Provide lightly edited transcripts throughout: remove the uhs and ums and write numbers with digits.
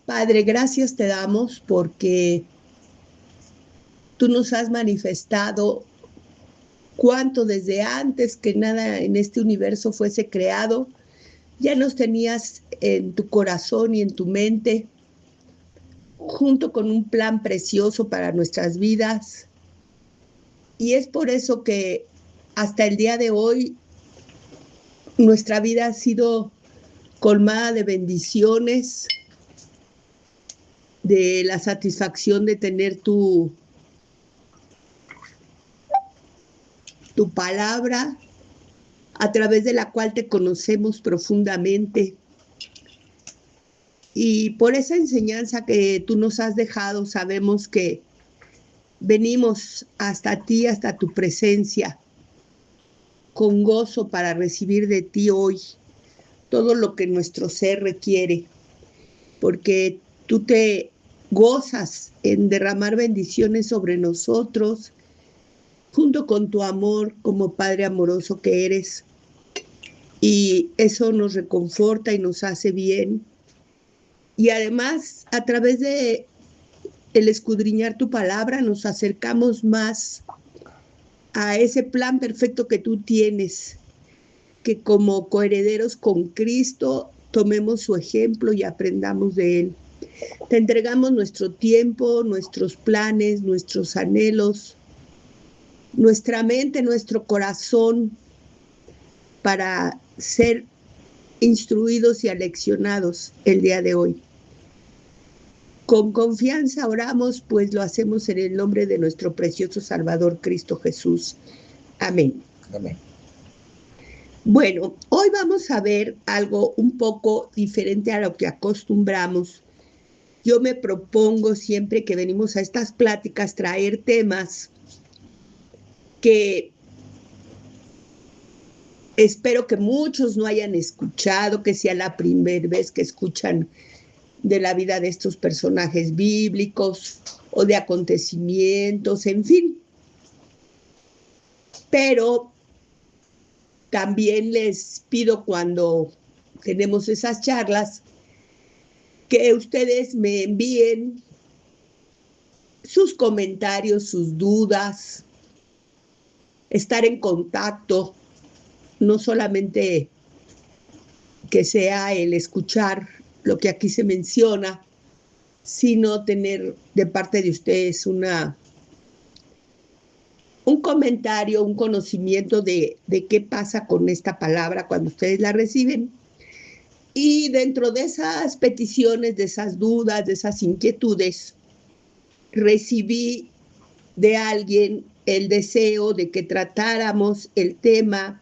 Padre, gracias te damos porque tú nos has manifestado cuánto desde antes que nada en este universo fuese creado, ya nos tenías en tu corazón y en tu mente, junto con un plan precioso para nuestras vidas. Y es por eso que hasta el día de hoy nuestra vida ha sido colmada de bendiciones, de la satisfacción de tener tu palabra, a través de la cual te conocemos profundamente. Y por esa enseñanza que tú nos has dejado, sabemos que venimos hasta ti, hasta tu presencia, con gozo para recibir de ti hoy todo lo que nuestro ser requiere, porque tú te gozas en derramar bendiciones sobre nosotros, junto con tu amor como Padre amoroso que eres. Y eso nos reconforta y nos hace bien. Y además, a través de el escudriñar tu palabra, nos acercamos más a ese plan perfecto que tú tienes, que como coherederos con Cristo tomemos su ejemplo y aprendamos de él. Te entregamos nuestro tiempo, nuestros planes, nuestros anhelos, nuestra mente, nuestro corazón, para ser instruidos y aleccionados el día de hoy. Con confianza oramos, pues lo hacemos en el nombre de nuestro precioso Salvador Cristo Jesús. Amén. Amén. Bueno, hoy vamos a ver algo un poco diferente a lo que acostumbramos. Yo me propongo siempre que venimos a estas pláticas traer temas que espero que muchos no hayan escuchado, que sea la primera vez que escuchan de la vida de estos personajes bíblicos o de acontecimientos, en fin. Pero también les pido, cuando tenemos esas charlas, que ustedes me envíen sus comentarios, sus dudas, estar en contacto, no solamente que sea el escuchar lo que aquí se menciona, sino tener de parte de ustedes un comentario, un conocimiento de qué pasa con esta palabra cuando ustedes la reciben. Y dentro de esas peticiones, de esas dudas, de esas inquietudes, recibí de alguien el deseo de que tratáramos el tema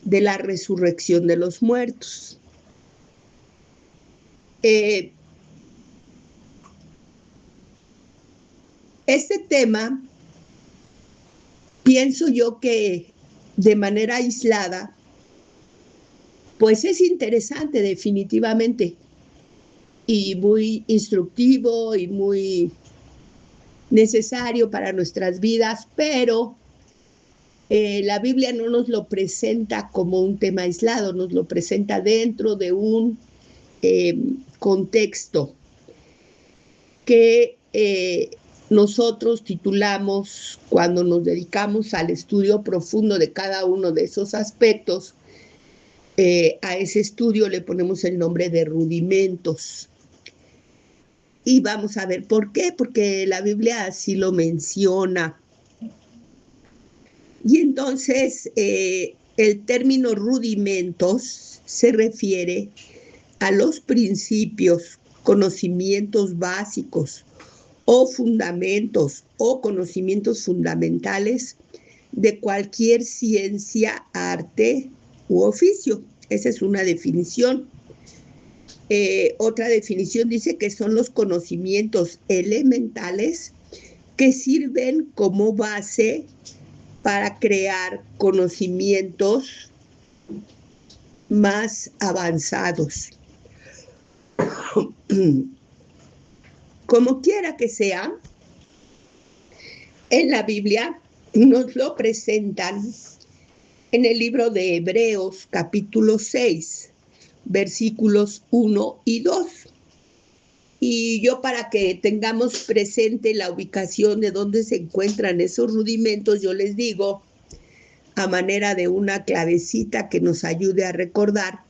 de la resurrección de los muertos. Este tema, pienso yo que de manera aislada, pues es interesante definitivamente, y muy instructivo y muy necesario para nuestras vidas, pero la Biblia no nos lo presenta como un tema aislado, nos lo presenta dentro de un contexto que nosotros titulamos, cuando nos dedicamos al estudio profundo de cada uno de esos aspectos, a ese estudio le ponemos el nombre de rudimentos. Y vamos a ver por qué, porque la Biblia así lo menciona. Y entonces el término rudimentos se refiere a los principios, conocimientos básicos o fundamentos o conocimientos fundamentales de cualquier ciencia, arte u oficio. Esa es una definición. Otra definición dice que son los conocimientos elementales que sirven como base para crear conocimientos más avanzados. Como quiera que sea, en la Biblia nos lo presentan en el libro de Hebreos, capítulo 6, versículos 1 y 2. Y yo, para que tengamos presente la ubicación de dónde se encuentran esos rudimentos, yo les digo, a manera de una clavecita que nos ayude a recordar,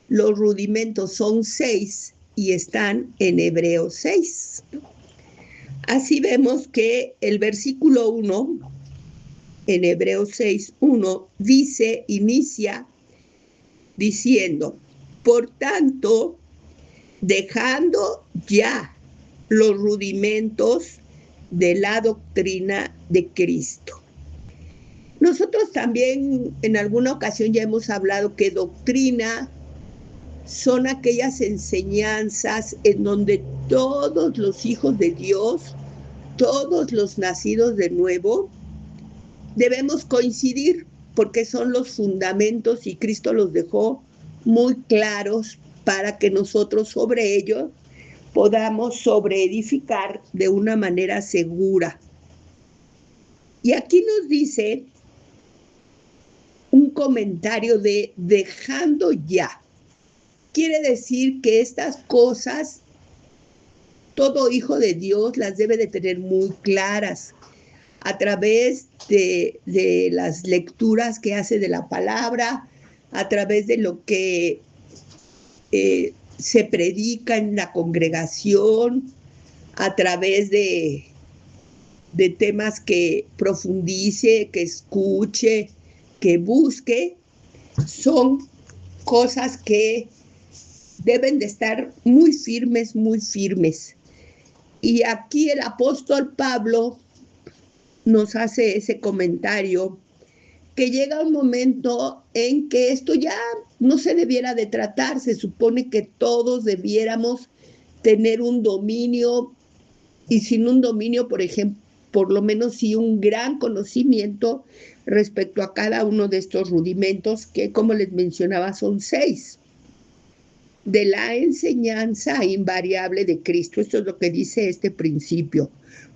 los rudimentos son 6 y están en Hebreos 6. Así vemos que el versículo 1, en Hebreos 6:1, inicia diciendo: por tanto, dejando ya los rudimentos de la doctrina de Cristo. Nosotros también en alguna ocasión ya hemos hablado que doctrina son aquellas enseñanzas en donde todos los hijos de Dios, todos los nacidos de nuevo, debemos coincidir, porque son los fundamentos y Cristo los dejó muy claros para que nosotros sobre ellos podamos sobreedificar de una manera segura. Y aquí nos dice un comentario de dejando ya. Quiere decir que estas cosas todo hijo de Dios las debe de tener muy claras a través de las lecturas que hace de la palabra, a través de lo que se predica en la congregación, a través de temas que profundice, que escuche, que busque. Son cosas que deben de estar muy firmes, muy firmes. Y aquí el apóstol Pablo nos hace ese comentario, que llega un momento en que esto ya no se debiera de tratar. Se supone que todos debiéramos tener un dominio, y sin un dominio, por ejemplo, por lo menos sí un gran conocimiento respecto a cada uno de estos rudimentos, que como les mencionaba son 6, de la enseñanza invariable de Cristo. Esto es lo que dice este principio.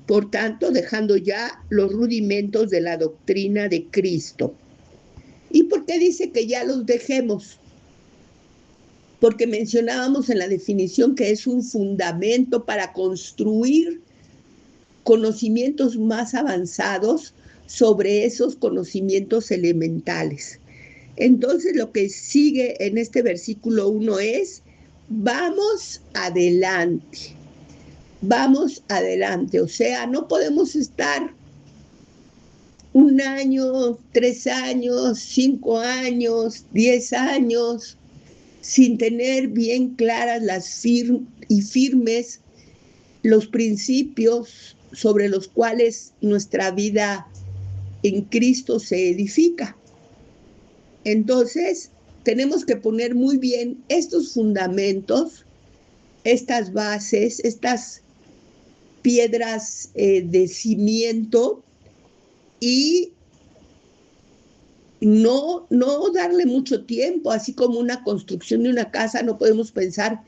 Por tanto, dejando ya los rudimentos de la doctrina de Cristo. ¿Y por qué dice que ya los dejemos? Porque mencionábamos en la definición que es un fundamento para construir conocimientos más avanzados sobre esos conocimientos elementales. Entonces, lo que sigue en este versículo 1 es: vamos adelante. Vamos adelante. O sea, no podemos estar 1 año, 3 años, 5 años, 10 años sin tener bien claras y firmes los principios sobre los cuales nuestra vida en Cristo se edifica. Entonces, tenemos que poner muy bien estos fundamentos, estas bases, estas piedras de cimiento, y no darle mucho tiempo. Así como una construcción de una casa, no podemos pensar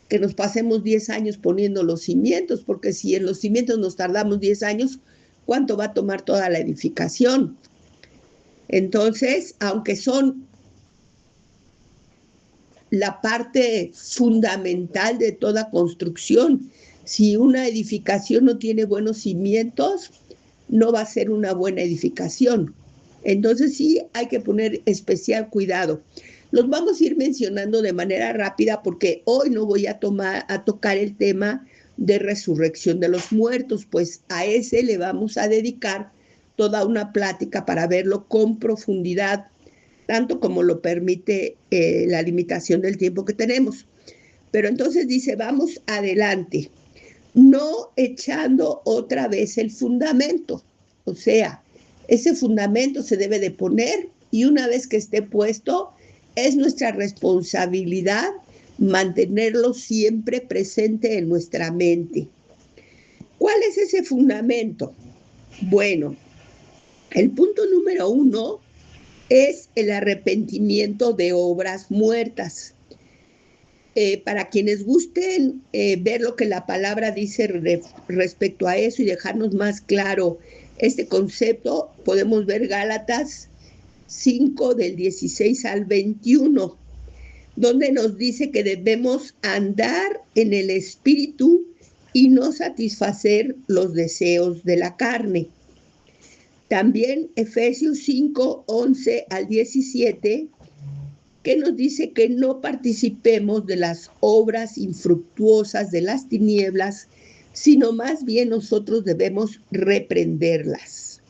que nos pasemos 10 años poniendo los cimientos, porque si en los cimientos nos tardamos 10 años, ¿cuánto va a tomar toda la edificación? Entonces, aunque son la parte fundamental de toda construcción, si una edificación no tiene buenos cimientos, no va a ser una buena edificación. Entonces sí hay que poner especial cuidado. Los vamos a ir mencionando de manera rápida, porque hoy no voy a tocar el tema de resurrección de los muertos, pues a ese le vamos a dedicar toda una plática para verlo con profundidad, tanto como lo permite la limitación del tiempo que tenemos. Pero entonces dice: vamos adelante, no echando otra vez el fundamento. O sea, ese fundamento se debe de poner, y una vez que esté puesto, es nuestra responsabilidad mantenerlo siempre presente en nuestra mente. ¿Cuál es ese fundamento? Bueno, el punto número 1 es el arrepentimiento de obras muertas. Para quienes gusten ver lo que la palabra dice respecto a eso y dejarnos más claro este concepto, podemos ver Gálatas 5 del 16 al 21, donde nos dice que debemos andar en el Espíritu y no satisfacer los deseos de la carne. También Efesios 5, 11 al 17, que nos dice que no participemos de las obras infructuosas de las tinieblas, sino más bien nosotros debemos reprenderlas.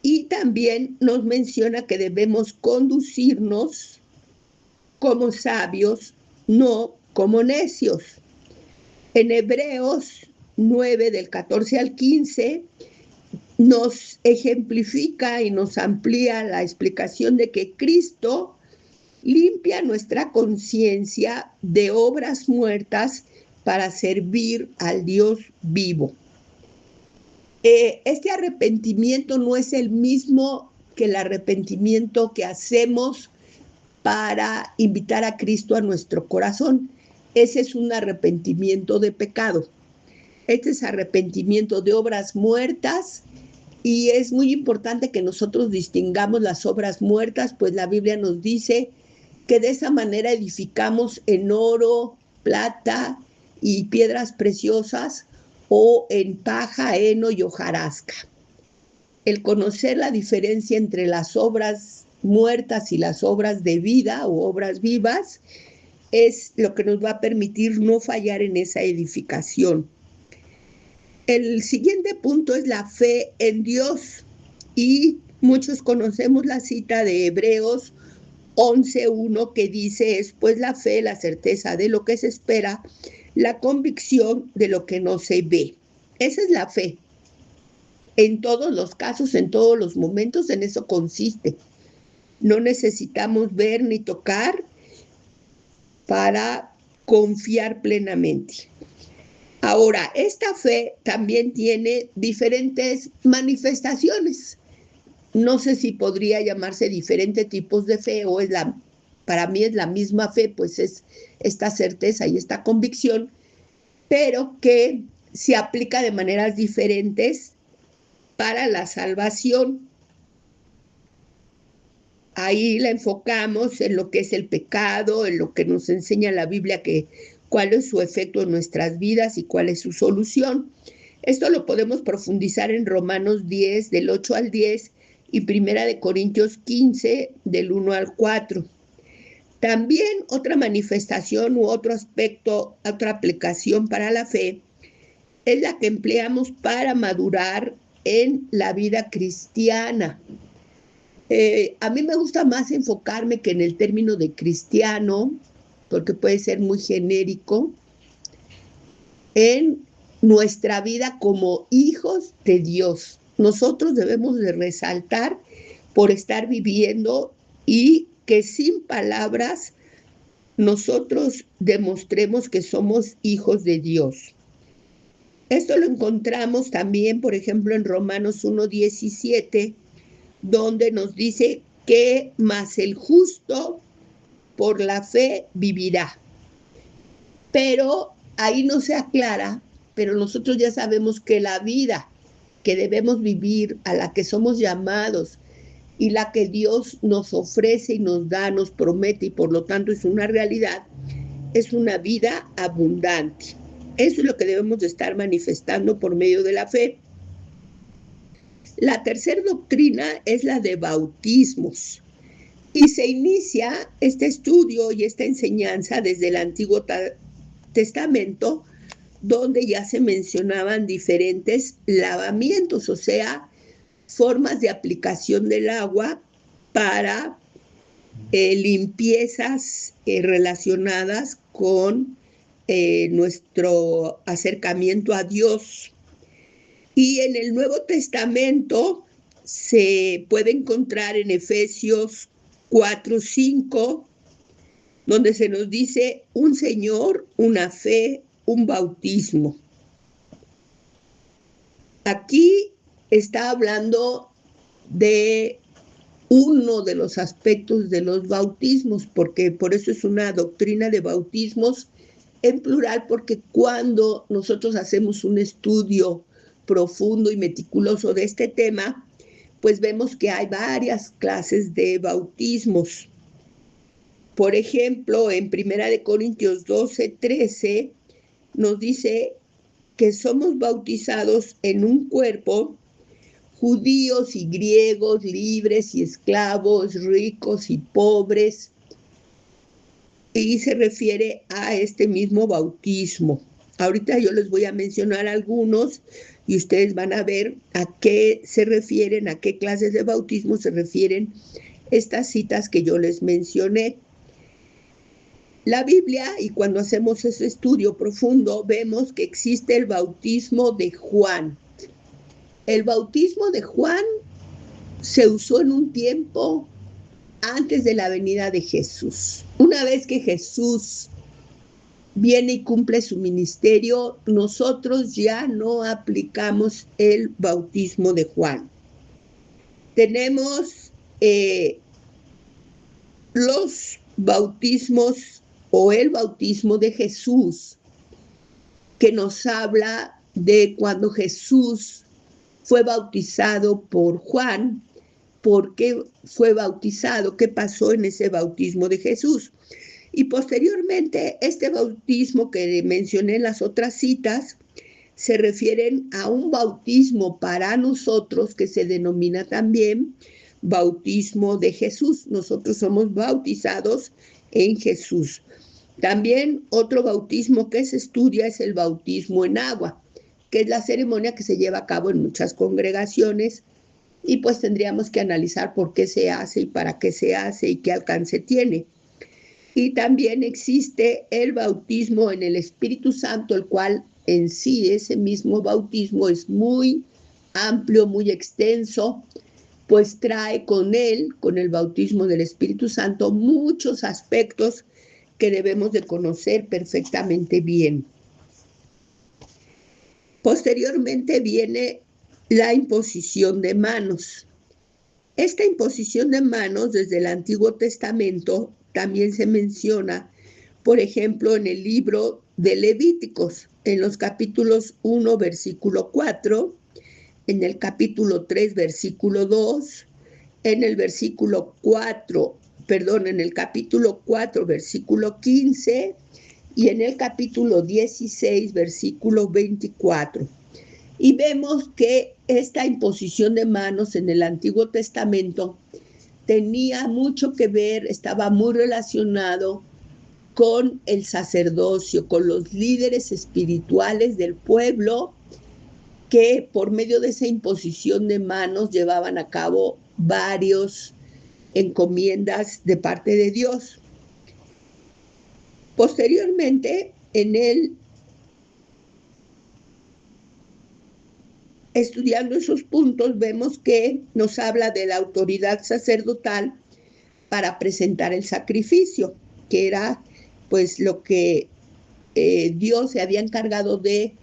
Y también nos menciona que debemos conducirnos como sabios, no como necios. En Hebreos 9, del 14 al 15, nos ejemplifica y nos amplía la explicación de que Cristo limpia nuestra conciencia de obras muertas para servir al Dios vivo. Este arrepentimiento no es el mismo que el arrepentimiento que hacemos para invitar a Cristo a nuestro corazón. Ese es un arrepentimiento de pecado. Este es arrepentimiento de obras muertas, y es muy importante que nosotros distingamos las obras muertas, pues la Biblia nos dice que de esa manera edificamos en oro, plata y piedras preciosas, o en paja, heno y hojarasca. El conocer la diferencia entre las obras muertas y las obras de vida o obras vivas es lo que nos va a permitir no fallar en esa edificación. El siguiente punto es la fe en Dios, y muchos conocemos la cita de Hebreos 11:1 que dice: es pues la fe, la certeza de lo que se espera, la convicción de lo que no se ve. Esa es la fe. En todos los casos, en todos los momentos, en eso consiste. No necesitamos ver ni tocar para confiar plenamente. Ahora, esta fe también tiene diferentes manifestaciones. No sé si podría llamarse diferentes tipos de fe, o para mí es la misma fe, pues es esta certeza y esta convicción, pero que se aplica de maneras diferentes para la salvación. Ahí la enfocamos en lo que es el pecado, en lo que nos enseña la Biblia, cuál es su efecto en nuestras vidas y cuál es su solución. Esto lo podemos profundizar en Romanos 10, del 8 al 10, y Primera de Corintios 15, del 1 al 4. También otra manifestación u otro aspecto, otra aplicación para la fe, es la que empleamos para madurar en la vida cristiana. A mí me gusta más enfocarme que en el término de cristiano, porque puede ser muy genérico, en nuestra vida como hijos de Dios. Nosotros debemos de resaltar por estar viviendo, y que sin palabras nosotros demostremos que somos hijos de Dios. Esto lo encontramos también, por ejemplo, en Romanos 1:17, donde nos dice que más el justo por la fe vivirá. Pero ahí no se aclara, pero nosotros ya sabemos que la vida que debemos vivir, a la que somos llamados, y la que Dios nos ofrece y nos da, nos promete, y por lo tanto es una realidad, es una vida abundante. Eso es lo que debemos de estar manifestando por medio de la fe. La tercera doctrina es la de bautismos, y se inicia este estudio y esta enseñanza desde el Antiguo Testamento, donde ya se mencionaban diferentes lavamientos, o sea, formas de aplicación del agua para limpiezas relacionadas con nuestro acercamiento a Dios. Y en el Nuevo Testamento se puede encontrar en Efesios 4:5, donde se nos dice: un Señor, una fe, un bautismo. Aquí está hablando de uno de los aspectos de los bautismos, porque por eso es una doctrina de bautismos en plural, porque cuando nosotros hacemos un estudio profundo y meticuloso de este tema, pues vemos que hay varias clases de bautismos. Por ejemplo, en Primera de Corintios 12:13 nos dice que somos bautizados en un cuerpo, judíos y griegos, libres y esclavos, ricos y pobres, y se refiere a este mismo bautismo. Ahorita yo les voy a mencionar algunos y ustedes van a ver a qué se refieren, a qué clases de bautismo se refieren estas citas que yo les mencioné. La Biblia, y cuando hacemos ese estudio profundo, vemos que existe el bautismo de Juan. El bautismo de Juan se usó en un tiempo antes de la venida de Jesús. Una vez que Jesús viene y cumple su ministerio, nosotros ya no aplicamos el bautismo de Juan. Tenemos los bautismos o el bautismo de Jesús, que nos habla de cuando Jesús fue bautizado por Juan. ¿Por qué fue bautizado? ¿Qué pasó en ese bautismo de Jesús? Y posteriormente, este bautismo que mencioné en las otras citas se refieren a un bautismo para nosotros que se denomina también bautismo de Jesús. Nosotros somos bautizados en Jesús. También otro bautismo que se estudia es el bautismo en agua, que es la ceremonia que se lleva a cabo en muchas congregaciones, y pues tendríamos que analizar por qué se hace y para qué se hace y qué alcance tiene. Y también existe el bautismo en el Espíritu Santo, el cual en sí, ese mismo bautismo es muy amplio, muy extenso, pues trae con él, con el bautismo del Espíritu Santo, muchos aspectos que debemos de conocer perfectamente bien. Posteriormente viene la imposición de manos. Esta imposición de manos desde el Antiguo Testamento también se menciona, por ejemplo, en el libro de Levíticos, en los capítulos 1, versículo 4, en el capítulo 3, versículo 2, en el capítulo 4, versículo 15, y en el capítulo 16, versículo 24. Y vemos que esta imposición de manos en el Antiguo Testamento tenía mucho que ver, estaba muy relacionado con el sacerdocio, con los líderes espirituales del pueblo, que por medio de esa imposición de manos llevaban a cabo varios encomiendas de parte de Dios. Posteriormente, estudiando esos puntos, vemos que nos habla de la autoridad sacerdotal para presentar el sacrificio, que era pues lo que Dios se había encargado de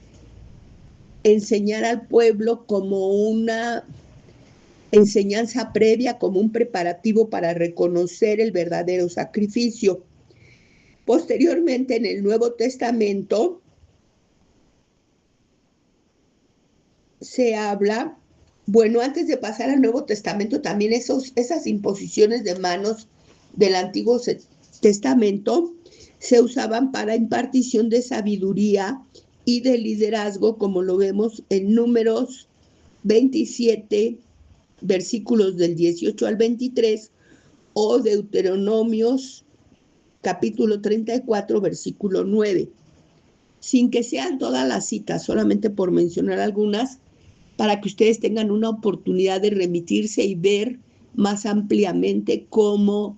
enseñar al pueblo como una enseñanza previa, como un preparativo para reconocer el verdadero sacrificio. Posteriormente, en el Nuevo Testamento, se habla, bueno, antes de pasar al Nuevo Testamento, también esas imposiciones de manos del Antiguo Testamento se usaban para impartición de sabiduría y de liderazgo, como lo vemos en Números 27, versículos del 18 al 23, o Deuteronomios capítulo 34, versículo 9. Sin que sean todas las citas, solamente por mencionar algunas, para que ustedes tengan una oportunidad de remitirse y ver más ampliamente cómo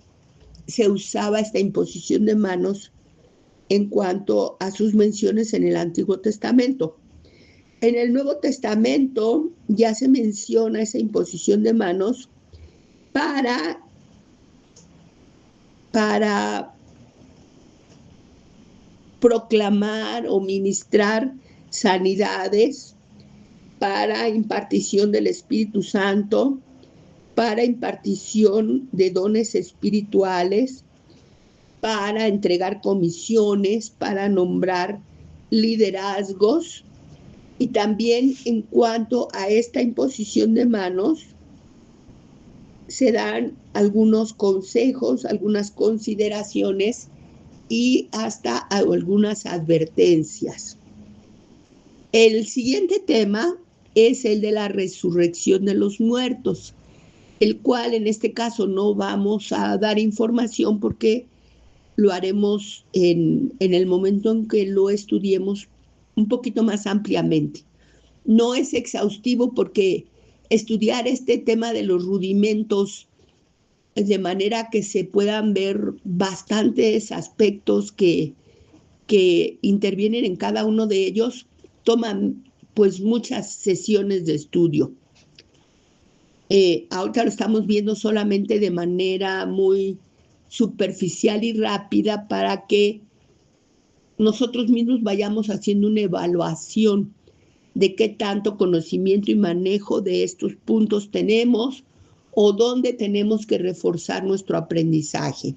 se usaba esta imposición de manos en cuanto a sus menciones en el Antiguo Testamento. En el Nuevo Testamento ya se menciona esa imposición de manos para proclamar o ministrar sanidades, para impartición del Espíritu Santo, para impartición de dones espirituales, para entregar comisiones, para nombrar liderazgos. Y también en cuanto a esta imposición de manos, se dan algunos consejos, algunas consideraciones y hasta algunas advertencias. El siguiente tema es el de la resurrección de los muertos, el cual en este caso no vamos a dar información porque lo haremos en el momento en que lo estudiemos un poquito más ampliamente. No es exhaustivo porque estudiar este tema de los rudimentos de manera que se puedan ver bastantes aspectos que intervienen en cada uno de ellos, toman pues muchas sesiones de estudio. Ahorita lo estamos viendo solamente de manera muy superficial y rápida para que nosotros mismos vayamos haciendo una evaluación de qué tanto conocimiento y manejo de estos puntos tenemos o dónde tenemos que reforzar nuestro aprendizaje.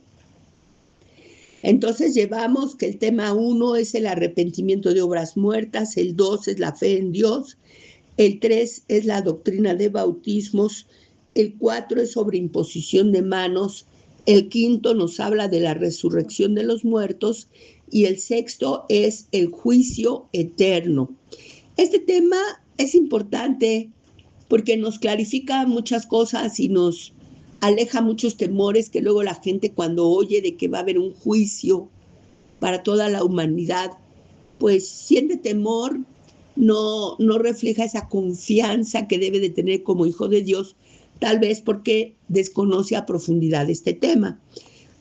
Entonces llevamos que el tema 1 es el arrepentimiento de obras muertas, el 2 es la fe en Dios, el 3 es la doctrina de bautismos, el 4 es sobre imposición de manos, el 5 nos habla de la resurrección de los muertos y el 6 es el juicio eterno. Este tema es importante porque nos clarifica muchas cosas y nos aleja muchos temores que luego la gente cuando oye de que va a haber un juicio para toda la humanidad, pues siente temor, no refleja esa confianza que debe de tener como hijo de Dios, tal vez porque desconoce a profundidad este tema.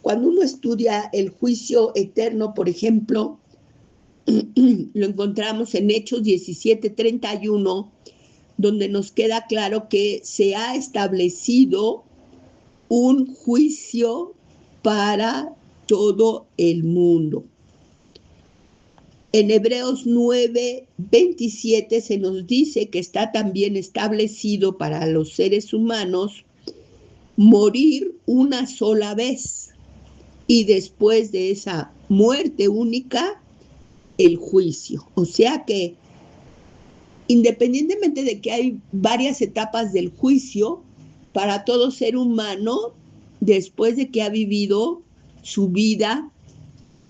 Cuando uno estudia el juicio eterno, por ejemplo, lo encontramos en Hechos 17:31, donde nos queda claro que se ha establecido un juicio para todo el mundo. En Hebreos 9:27 se nos dice que está también establecido para los seres humanos morir una sola vez y después de esa muerte única, el juicio. O sea que independientemente de que hay varias etapas del juicio, para todo ser humano, después de que ha vivido su vida,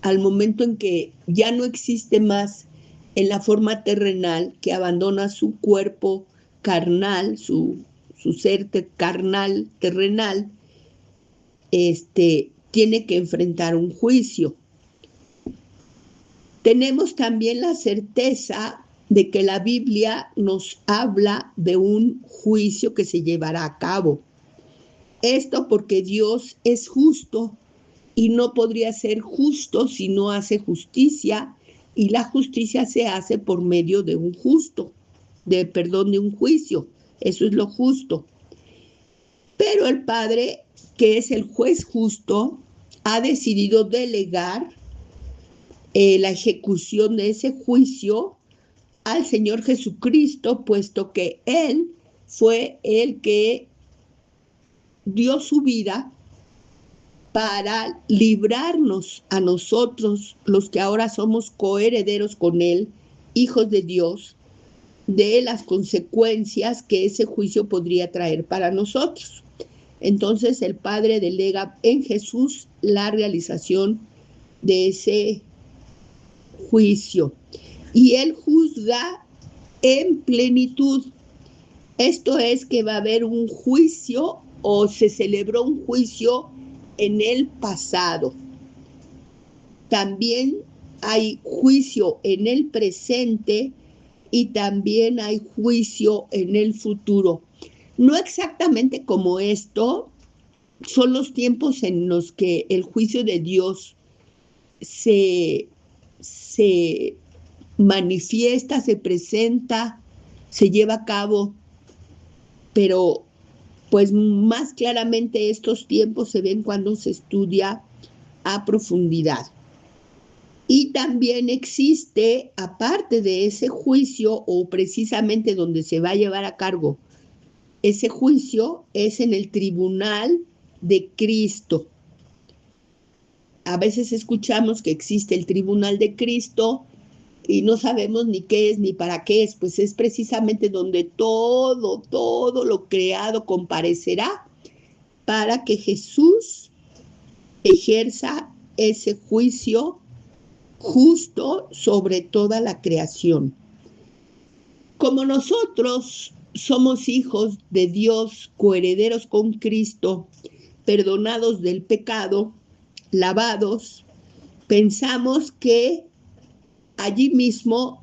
al momento en que ya no existe más en la forma terrenal, que abandona su cuerpo carnal, su ser carnal, terrenal, tiene que enfrentar un juicio. Tenemos también la certeza de que la Biblia nos habla de un juicio que se llevará a cabo. Esto porque Dios es justo y no podría ser justo si no hace justicia, y la justicia se hace por medio de un de un juicio. Eso es lo justo. Pero el Padre, que es el juez justo, ha decidido delegar la ejecución de ese juicio al Señor Jesucristo, puesto que Él fue el que dio su vida para librarnos a nosotros, los que ahora somos coherederos con Él, hijos de Dios, de las consecuencias que ese juicio podría traer para nosotros. Entonces el Padre delega en Jesús la realización de ese juicio y Él juzga en plenitud. Esto es que va a haber un juicio o se celebró un juicio en el pasado. También hay juicio en el presente y también hay juicio en el futuro. No exactamente como esto, son los tiempos en los que el juicio de Dios se manifiesta, se presenta, se lleva a cabo, pero pues más claramente estos tiempos se ven cuando se estudia a profundidad. Y también existe, aparte de ese juicio, o precisamente donde se va a llevar a cargo ese juicio, es en el tribunal de Cristo. A veces escuchamos que existe el tribunal de Cristo y no sabemos ni qué es ni para qué es, pues es precisamente donde todo lo creado comparecerá para que Jesús ejerza ese juicio justo sobre toda la creación. Como nosotros somos hijos de Dios, coherederos con Cristo, perdonados del pecado, lavados, pensamos que allí mismo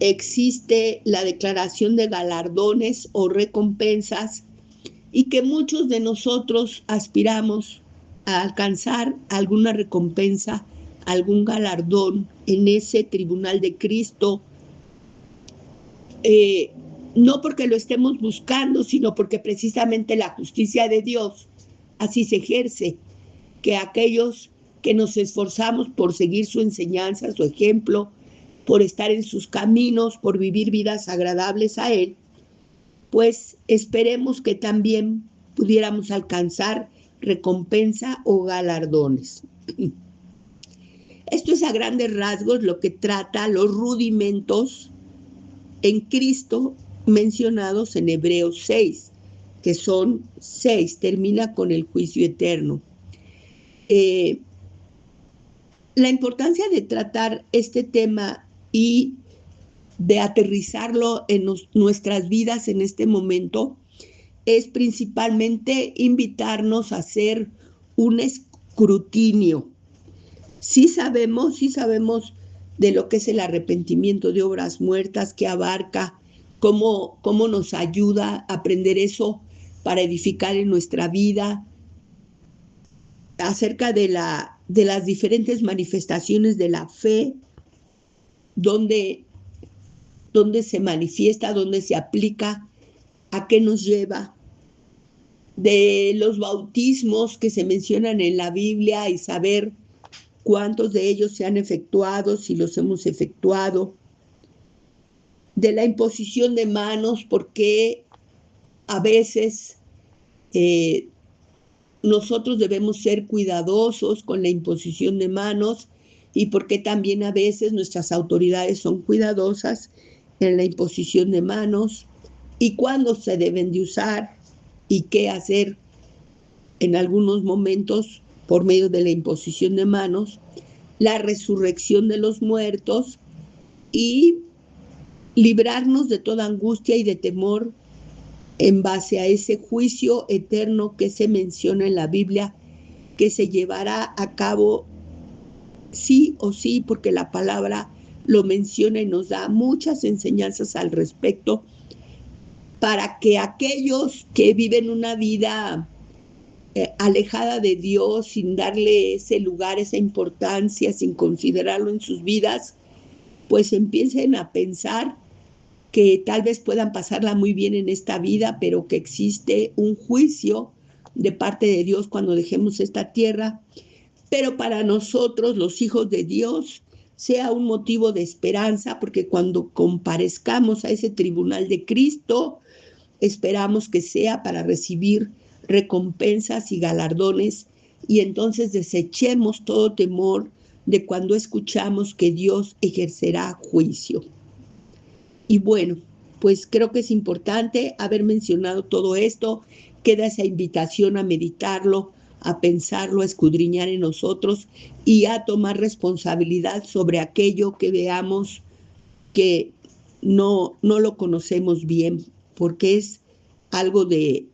existe la declaración de galardones o recompensas y que muchos de nosotros aspiramos a alcanzar alguna recompensa, algún galardón en ese tribunal de Cristo, no porque lo estemos buscando, sino porque precisamente la justicia de Dios así se ejerce, que aquellos que nos esforzamos por seguir su enseñanza, su ejemplo, por estar en sus caminos, por vivir vidas agradables a Él, pues esperemos que también pudiéramos alcanzar recompensa o galardones. Esto es a grandes rasgos lo que trata los rudimentos en Cristo mencionados en Hebreos 6, que son 6, termina con el juicio eterno. La importancia de tratar este tema y de aterrizarlo en nuestras vidas en este momento es principalmente invitarnos a hacer un escrutinio. Sí sabemos de lo que es el arrepentimiento de obras muertas, que abarca, cómo nos ayuda a aprender eso para edificar en nuestra vida, acerca de las diferentes manifestaciones de la fe, donde se manifiesta, donde se aplica, a qué nos lleva, de los bautismos que se mencionan en la Biblia y saber cuántos de ellos se han efectuado, si los hemos efectuado, de la imposición de manos, porque a veces nosotros debemos ser cuidadosos con la imposición de manos y porque también a veces nuestras autoridades son cuidadosas en la imposición de manos y cuándo se deben de usar y qué hacer en algunos momentos por medio de la imposición de manos, la resurrección de los muertos y librarnos de toda angustia y de temor en base a ese juicio eterno que se menciona en la Biblia, que se llevará a cabo sí o sí, porque la palabra lo menciona y nos da muchas enseñanzas al respecto, para que aquellos que viven una vida alejada de Dios, sin darle ese lugar, esa importancia, sin considerarlo en sus vidas, pues empiecen a pensar que tal vez puedan pasarla muy bien en esta vida, pero que existe un juicio de parte de Dios cuando dejemos esta tierra. Pero para nosotros, los hijos de Dios, sea un motivo de esperanza, porque cuando comparezcamos a ese tribunal de Cristo, esperamos que sea para recibir recompensas y galardones, y entonces desechemos todo temor de cuando escuchamos que Dios ejercerá juicio. Y bueno, pues creo que es importante haber mencionado todo esto. Queda esa invitación a meditarlo, a pensarlo, a escudriñar en nosotros y a tomar responsabilidad sobre aquello que veamos que no lo conocemos bien, porque es algo de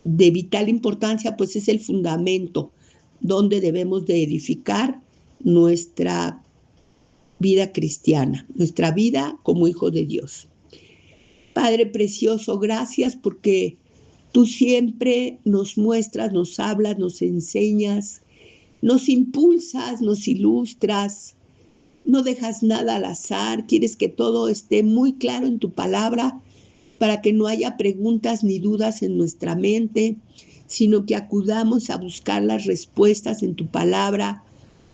vital importancia, pues es el fundamento donde debemos de edificar nuestra vida cristiana, nuestra vida como hijo de Dios. Padre precioso, gracias porque tú siempre nos muestras, nos hablas, nos enseñas, nos impulsas, nos ilustras, no dejas nada al azar, quieres que todo esté muy claro en tu palabra para que no haya preguntas ni dudas en nuestra mente, sino que acudamos a buscar las respuestas en tu palabra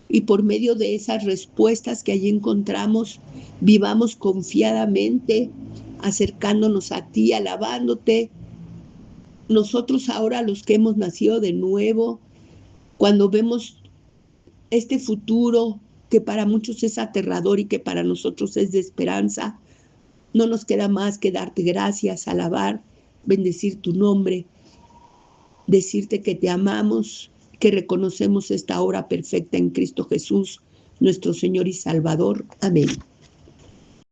y por medio de esas respuestas que allí encontramos, vivamos confiadamente, acercándonos a ti, alabándote. Nosotros ahora, los que hemos nacido de nuevo, cuando vemos este futuro que para muchos es aterrador y que para nosotros es de esperanza, no nos queda más que darte gracias, alabar, bendecir tu nombre, decirte que te amamos, que reconocemos esta hora perfecta en Cristo Jesús, nuestro Señor y Salvador. Amén.